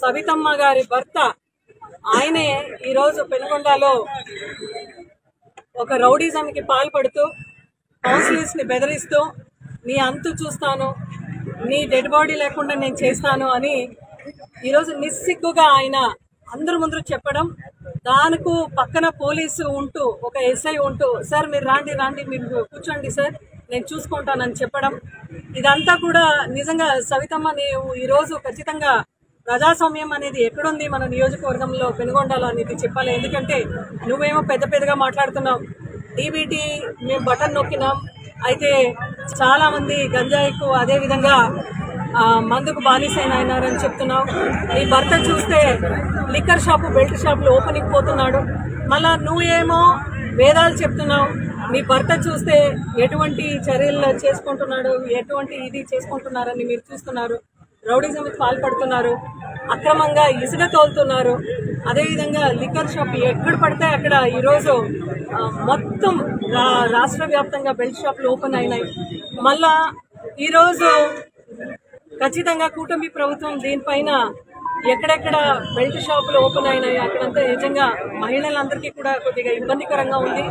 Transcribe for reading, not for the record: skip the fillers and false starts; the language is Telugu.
సవితమ్మ గారి భర్త ఆయనే ఈరోజు పెనుగొండలో ఒక రౌడీజంకి పాల్పడుతూ కౌన్సిలర్స్ ని బెదిరిస్తూ నీ అంతు చూస్తాను, నీ డెడ్ బాడీ లేకుండా నేను చేస్తాను అని ఈరోజు నిస్సిగ్గుగా ఆయన అందరి ముందు చెప్పడం, దానికి పక్కన పోలీసు ఉంటూ ఒక ఎస్ఐ ఉంటూ సార్ మీరు రాండి మీరు కూర్చోండి సార్ నేను చూసుకుంటానని చెప్పడం, ఇదంతా కూడా నిజంగా సవితమ్మ నీవు ఈరోజు ఖచ్చితంగా ప్రజాస్వామ్యం అనేది ఎక్కడుంది మన నియోజకవర్గంలో పెనుగొండలో అనేది చెప్పాలి. ఎందుకంటే నువ్వేమో పెద్దగా మాట్లాడుతున్నావు, డీబీటీ మేము బటన్ నొక్కినాం, అయితే చాలా మంది గంజాయికు అదే విధంగా మందుకు బానిసైనారని చెప్తున్నావు. నీ భర్త చూస్తే లిక్కర్ షాపు బెల్ట్ షాపులు ఓపెనింగ్ పోతున్నాడు, మళ్ళా నువ్వేమో వేదాలు చెప్తున్నావు. నీ భర్త చూస్తే ఎటువంటి చర్యలు చేసుకుంటున్నాడు, ఎటువంటి ఇది చేసుకుంటున్నారని మీరు చూస్తున్నారు. రౌడీజంకి పాల్పడుతున్నారు, అక్రమంగా ఇసుక తోలుతున్నారు, అదేవిధంగా లిక్కర్ షాప్ ఎక్కడ పడితే అక్కడ ఈరోజు మొత్తం రాష్ట్ర వ్యాప్తంగా బెల్ట్ షాపులు ఓపెన్ అయినాయి. మళ్ళా ఈరోజు ఖచ్చితంగా కూటమి ప్రభుత్వం దీనిపైన ఎక్కడెక్కడ బెల్ట్ షాపులు ఓపెన్ అయినాయి అక్కడంతా నిజంగా మహిళలందరికీ కూడా కొద్దిగా ఇబ్బందికరంగా ఉంది.